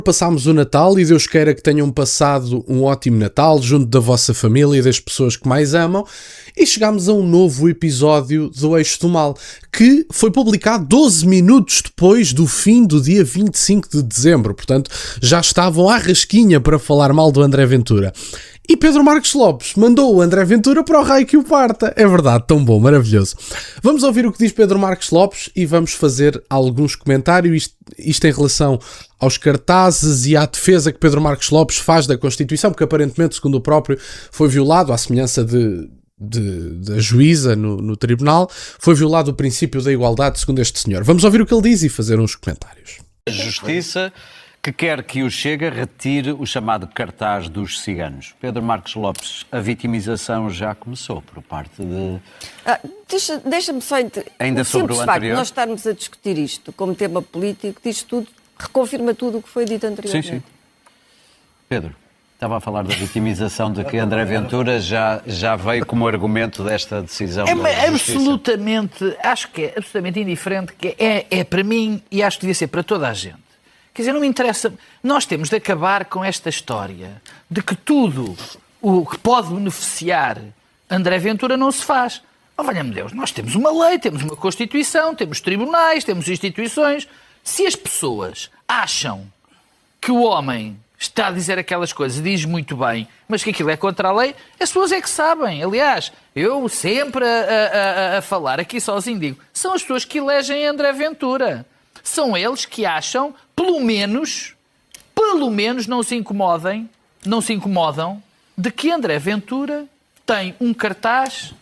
Passámos o Natal e Deus queira que tenham passado um ótimo Natal junto da vossa família e das pessoas que mais amam, e chegámos a um novo episódio do Eixo do Mal, que foi publicado 12 minutos depois do fim do dia 25 de dezembro, portanto já estavam à rasquinha para falar mal do André Ventura. E Pedro Marcos Lopes mandou o André Ventura para o raio que o parta. É verdade, tão bom, maravilhoso. Vamos ouvir o que diz Pedro Marcos Lopes e vamos fazer alguns comentários, isto em relação aos cartazes e à defesa que Pedro Marcos Lopes faz da Constituição, porque aparentemente, segundo o próprio, foi violado, à semelhança da juíza no tribunal, foi violado o princípio da igualdade, segundo este senhor. Vamos ouvir o que ele diz e fazer uns comentários. A Justiça que quer que o Chega retire o chamado cartaz dos ciganos. Pedro Marcos Lopes, a vitimização já começou por parte de... Deixa-me só... Ainda sobre o anterior? Nós estarmos a discutir isto como tema político, diz tudo, reconfirma tudo o que foi dito anteriormente. Sim. Pedro, estava a falar da vitimização de que André Ventura já veio como argumento desta decisão da Justiça. Absolutamente, acho que é absolutamente indiferente, que é para mim e acho que devia ser para toda a gente. Quer dizer, não me interessa. Nós temos de acabar com esta história de que tudo o que pode beneficiar André Ventura não se faz. Oh, valha-me Deus, nós temos uma lei, temos uma Constituição, temos tribunais, temos instituições. Se as pessoas acham que o homem está a dizer aquelas coisas, diz muito bem, mas que aquilo é contra a lei, as pessoas é que sabem. Aliás, eu sempre a falar aqui sozinho digo, são as pessoas que elegem André Ventura. São eles que acham, pelo menos não se incomodam de que André Ventura tem um cartaz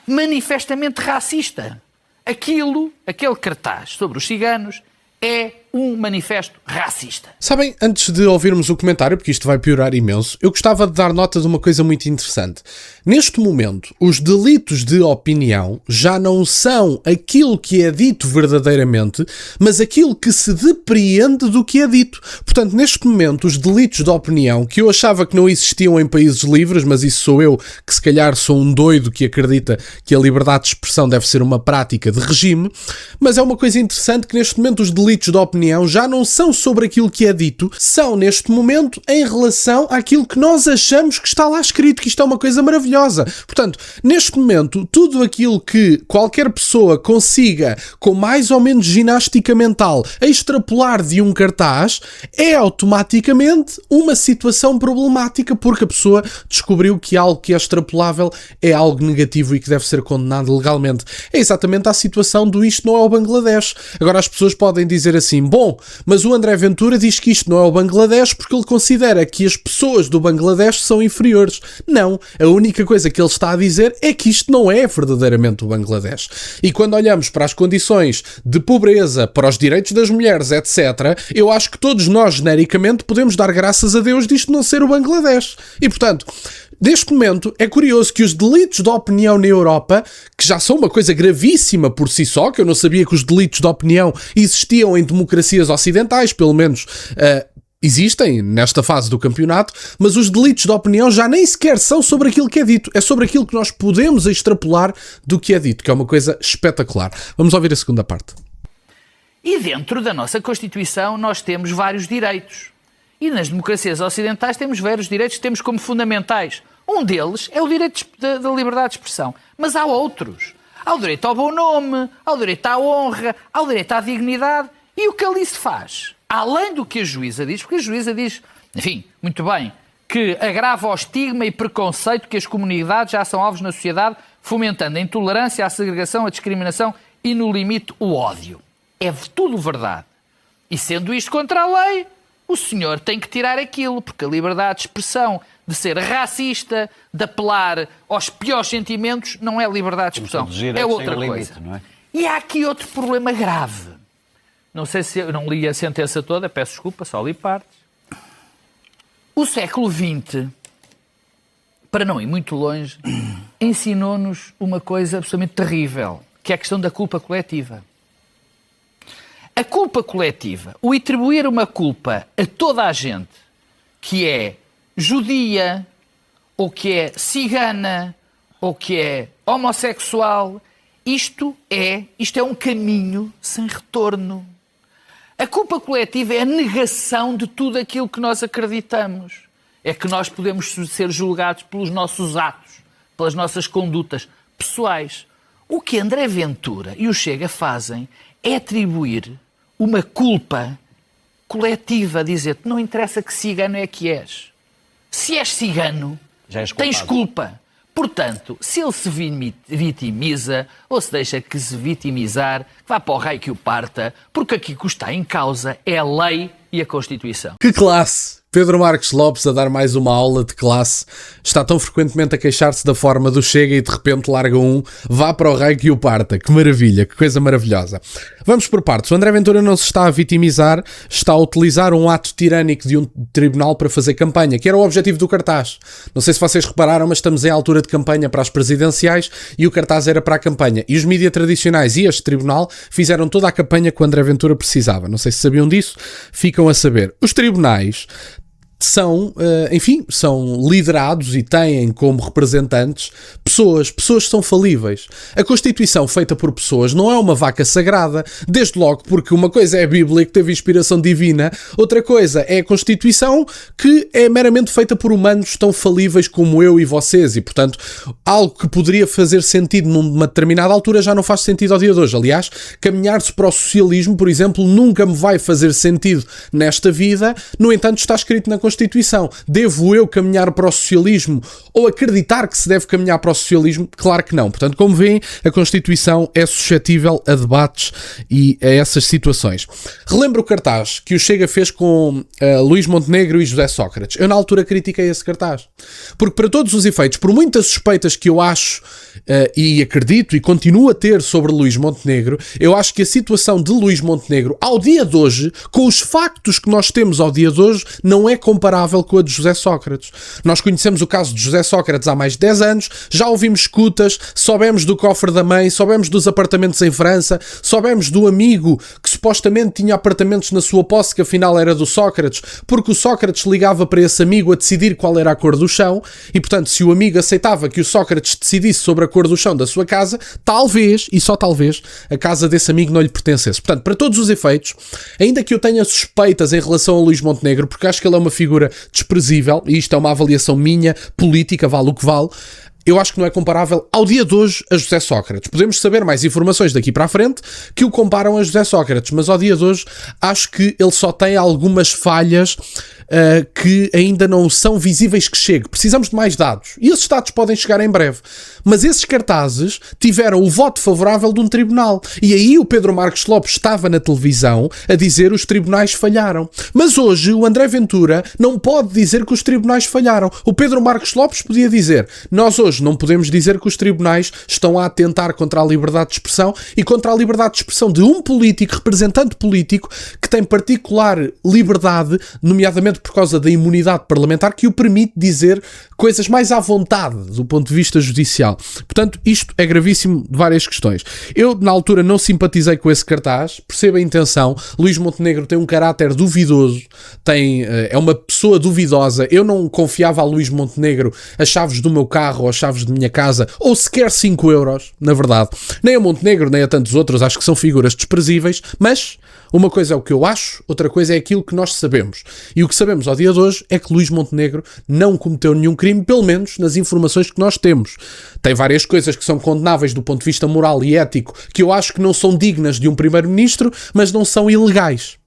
manifestamente racista. Aquele cartaz sobre os ciganos é um manifesto racista. Sabem, antes de ouvirmos o comentário, porque isto vai piorar imenso, eu gostava de dar nota de uma coisa muito interessante. Neste momento, os delitos de opinião já não são aquilo que é dito verdadeiramente, mas aquilo que se depreende do que é dito. Portanto, neste momento, os delitos de opinião, que eu achava que não existiam em países livres, mas isso sou eu, que se calhar sou um doido que acredita que a liberdade de expressão deve ser uma prática de regime, mas é uma coisa interessante que neste momento os delitos de opinião já não são sobre aquilo que é dito, são neste momento em relação àquilo que nós achamos que está lá escrito, que isto é uma coisa maravilhosa. Portanto, neste momento, tudo aquilo que qualquer pessoa consiga, com mais ou menos ginástica mental, extrapolar de um cartaz, é automaticamente uma situação problemática, porque a pessoa descobriu que algo que é extrapolável é algo negativo e que deve ser condenado legalmente. É exatamente a situação do isto não é o Bangladesh. Agora as pessoas podem dizer assim, bom, mas o André Ventura diz que isto não é o Bangladesh porque ele considera que as pessoas do Bangladesh são inferiores. Não, a única coisa que ele está a dizer é que isto não é verdadeiramente o Bangladesh. E quando olhamos para as condições de pobreza, para os direitos das mulheres, etc., eu acho que todos nós, genericamente, podemos dar graças a Deus disto não ser o Bangladesh. E, portanto, neste momento, é curioso que os delitos de opinião na Europa, que já são uma coisa gravíssima por si só, que eu não sabia que os delitos de opinião existiam em democracias ocidentais, pelo menos existem nesta fase do campeonato, mas os delitos de opinião já nem sequer são sobre aquilo que é dito, é sobre aquilo que nós podemos extrapolar do que é dito, que é uma coisa espetacular. Vamos ouvir a segunda parte. E dentro da nossa Constituição nós temos vários direitos. E nas democracias ocidentais temos vários direitos que temos como fundamentais. Um deles é o direito da liberdade de expressão. Mas há outros. Há o direito ao bom nome, há o direito à honra, há o direito à dignidade. E o que ali se faz? Além do que a juíza diz, porque a juíza diz, enfim, muito bem, que agrava o estigma e preconceito que as comunidades já são alvos na sociedade, fomentando a intolerância, a segregação, a discriminação e, no limite, o ódio. É tudo verdade. E sendo isto contra a lei, o senhor tem que tirar aquilo, porque a liberdade de expressão, de ser racista, de apelar aos piores sentimentos, não é liberdade de expressão, é outra coisa. Limite, não é? E há aqui outro problema grave. Não sei se eu não li a sentença toda, peço desculpa, só li partes. O século XX, para não ir muito longe, ensinou-nos uma coisa absolutamente terrível, que é a questão da culpa coletiva. A culpa coletiva, o atribuir uma culpa a toda a gente que é judia, ou que é cigana, ou que é homossexual, isto é um caminho sem retorno. A culpa coletiva é a negação de tudo aquilo que nós acreditamos. É que nós podemos ser julgados pelos nossos atos, pelas nossas condutas pessoais. O que André Ventura e o Chega fazem é atribuir uma culpa coletiva, dizer-te, não interessa que cigano é que és. Se és cigano, tens culpa. Portanto, se ele se vitimiza, ou se deixa que se vitimizar, vá para o raio que o parta, porque aqui o que está em causa é a lei e a Constituição. Que classe! Pedro Marcos Lopes a dar mais uma aula de classe. Está tão frequentemente a queixar-se da forma do Chega e de repente larga vá para o raio que o parta. Que maravilha, que coisa maravilhosa. Vamos por partes. O André Ventura não se está a vitimizar, está a utilizar um ato tirânico de um tribunal para fazer campanha, que era o objetivo do cartaz. Não sei se vocês repararam, mas estamos em altura de campanha para as presidenciais e o cartaz era para a campanha. E os mídias tradicionais e este tribunal fizeram toda a campanha que o André Ventura precisava. Não sei se sabiam disso, ficam a saber. Os tribunais são liderados e têm como representantes pessoas que são falíveis. A Constituição feita por pessoas não é uma vaca sagrada, desde logo porque uma coisa é a Bíblia que teve inspiração divina, outra coisa é a Constituição que é meramente feita por humanos tão falíveis como eu e vocês e, portanto, algo que poderia fazer sentido numa determinada altura já não faz sentido ao dia de hoje. Aliás, caminhar-se para o socialismo, por exemplo, nunca me vai fazer sentido nesta vida, no entanto está escrito na Constituição. Devo eu caminhar para o socialismo ou acreditar que se deve caminhar para o socialismo? Claro que não. Portanto, como veem, a Constituição é suscetível a debates e a essas situações. Relembro o cartaz que o Chega fez com Luís Montenegro e José Sócrates. Eu, na altura, critiquei esse cartaz. Porque, para todos os efeitos, por muitas suspeitas que eu acho e acredito e continuo a ter sobre Luís Montenegro, eu acho que a situação de Luís Montenegro, ao dia de hoje, com os factos que nós temos ao dia de hoje, não é comparável com a de José Sócrates. Nós conhecemos o caso de José Sócrates há mais de 10 anos, já ouvimos escutas, soubemos do cofre da mãe, soubemos dos apartamentos em França, soubemos do amigo que supostamente tinha apartamentos na sua posse que afinal era do Sócrates, porque o Sócrates ligava para esse amigo a decidir qual era a cor do chão e, portanto, se o amigo aceitava que o Sócrates decidisse sobre a cor do chão da sua casa, talvez, e só talvez, a casa desse amigo não lhe pertencesse. Portanto, para todos os efeitos, ainda que eu tenha suspeitas em relação a Luís Montenegro, porque acho que ele é uma figura desprezível, e isto é uma avaliação minha, política, vale o que vale, eu acho que não é comparável ao dia de hoje a José Sócrates. Podemos saber mais informações daqui para a frente que o comparam a José Sócrates, mas ao dia de hoje acho que ele só tem algumas falhas que ainda não são visíveis que chegue. Precisamos de mais dados. E esses dados podem chegar em breve. Mas esses cartazes tiveram o voto favorável de um tribunal. E aí o Pedro Marcos Lopes estava na televisão a dizer que os tribunais falharam. Mas hoje o André Ventura não pode dizer que os tribunais falharam. O Pedro Marcos Lopes podia dizer: nós hoje não podemos dizer que os tribunais estão a atentar contra a liberdade de expressão e contra a liberdade de expressão de um político, representante político, que tem particular liberdade, nomeadamente por causa da imunidade parlamentar, que o permite dizer coisas mais à vontade do ponto de vista judicial. Portanto, isto é gravíssimo de várias questões. Eu, na altura, não simpatizei com esse cartaz, percebo a intenção. Luís Montenegro tem um caráter duvidoso, é uma pessoa duvidosa. Eu não confiava a Luís Montenegro as chaves do meu carro ou as chaves de minha casa, ou sequer 5 euros, na verdade. Nem a Montenegro, nem a tantos outros, acho que são figuras desprezíveis, mas uma coisa é o que eu acho, outra coisa é aquilo que nós sabemos. E o que sabemos ao dia de hoje é que Luís Montenegro não cometeu nenhum crime, pelo menos nas informações que nós temos. Tem várias coisas que são condenáveis do ponto de vista moral e ético, que eu acho que não são dignas de um primeiro-ministro, mas não são ilegais.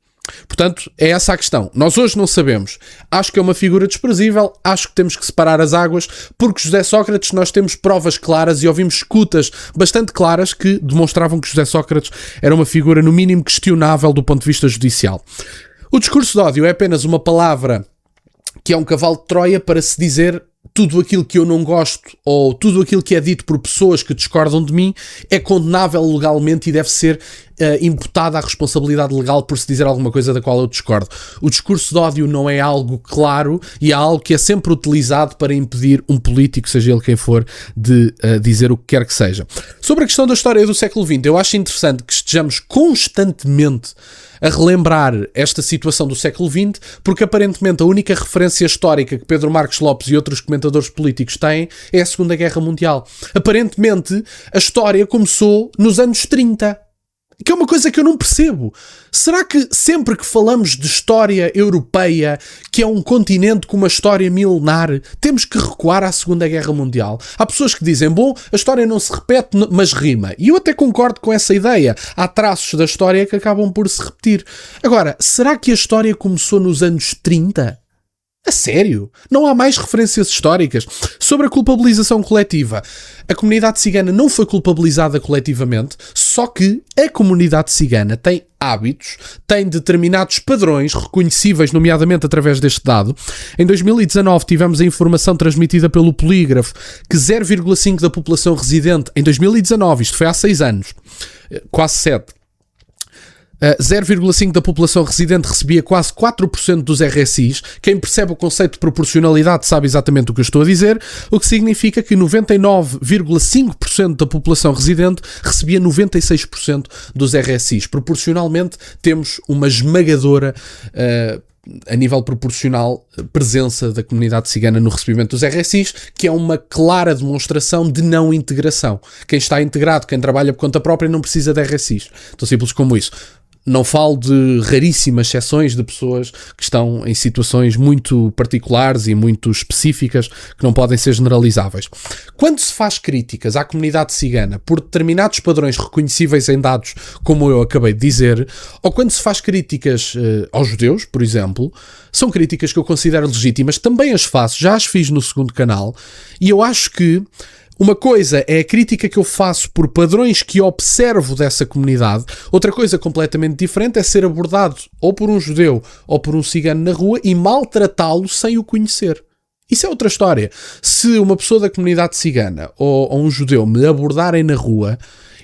Portanto, é essa a questão. Nós hoje não sabemos. Acho que é uma figura desprezível, acho que temos que separar as águas, porque José Sócrates nós temos provas claras e ouvimos escutas bastante claras que demonstravam que José Sócrates era uma figura no mínimo questionável do ponto de vista judicial. O discurso de ódio é apenas uma palavra que é um cavalo de Troia para se dizer tudo aquilo que eu não gosto ou tudo aquilo que é dito por pessoas que discordam de mim é condenável legalmente e deve ser imputada à responsabilidade legal por se dizer alguma coisa da qual eu discordo. O discurso de ódio não é algo claro e é algo que é sempre utilizado para impedir um político, seja ele quem for, de dizer o que quer que seja. Sobre a questão da história do século XX, eu acho interessante que estejamos constantemente a relembrar esta situação do século XX, porque aparentemente a única referência histórica que Pedro Marcos Lopes e outros comentadores políticos têm é a Segunda Guerra Mundial. Aparentemente a história começou nos anos 30. Que é uma coisa que eu não percebo. Será que sempre que falamos de história europeia, que é um continente com uma história milenar, temos que recuar à Segunda Guerra Mundial? Há pessoas que dizem, bom, a história não se repete, mas rima. E eu até concordo com essa ideia. Há traços da história que acabam por se repetir. Agora, será que a história começou nos anos 30? A sério? Não há mais referências históricas? Sobre a culpabilização coletiva, a comunidade cigana não foi culpabilizada coletivamente, só que a comunidade cigana tem hábitos, tem determinados padrões reconhecíveis, nomeadamente através deste dado. Em 2019 tivemos a informação transmitida pelo Polígrafo que 0,5% da população residente, em 2019, isto foi há 6 anos, quase 7, 0,5% da população residente recebia quase 4% dos RSIs. Quem percebe o conceito de proporcionalidade sabe exatamente o que eu estou a dizer, o que significa que 99,5% da população residente recebia 96% dos RSIs. Proporcionalmente, temos uma esmagadora a nível proporcional, presença da comunidade cigana no recebimento dos RSIs, que é uma clara demonstração de não integração. Quem está integrado, quem trabalha por conta própria, não precisa de RSIs. Tão simples como isso. Não falo de raríssimas exceções de pessoas que estão em situações muito particulares e muito específicas que não podem ser generalizáveis. Quando se faz críticas à comunidade cigana por determinados padrões reconhecíveis em dados, como eu acabei de dizer, ou quando se faz críticas aos judeus, por exemplo, são críticas que eu considero legítimas, também as faço, já as fiz no segundo canal, e eu acho que uma coisa é a crítica que eu faço por padrões que observo dessa comunidade. Outra coisa completamente diferente é ser abordado ou por um judeu ou por um cigano na rua e maltratá-lo sem o conhecer. Isso é outra história. Se uma pessoa da comunidade cigana ou um judeu me abordarem na rua,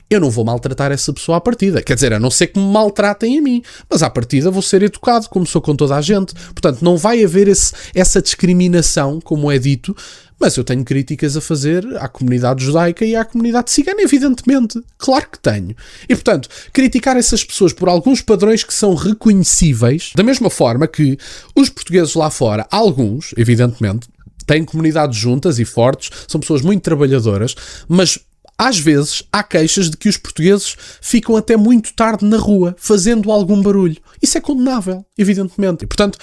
eu não vou maltratar essa pessoa à partida. Quer dizer, a não ser que me maltratem a mim. Mas à partida vou ser educado, como sou com toda a gente. Portanto, não vai haver essa discriminação, como é dito. Mas eu tenho críticas a fazer à comunidade judaica e à comunidade cigana, evidentemente. Claro que tenho. E, portanto, criticar essas pessoas por alguns padrões que são reconhecíveis, da mesma forma que os portugueses lá fora, alguns, evidentemente, têm comunidades juntas e fortes, são pessoas muito trabalhadoras, mas às vezes há queixas de que os portugueses ficam até muito tarde na rua, fazendo algum barulho. Isso é condenável, evidentemente. E, portanto,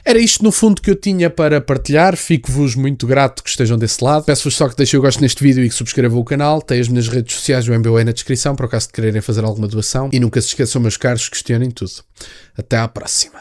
era isto no fundo que eu tinha para partilhar. Fico-vos muito grato que estejam desse lado. Peço-vos só que deixem o gosto neste vídeo e que subscrevam o canal. Tem as minhas redes sociais, o MBA na descrição, para o caso de quererem fazer alguma doação. E nunca se esqueçam, meus caros, questionem tudo. Até à próxima.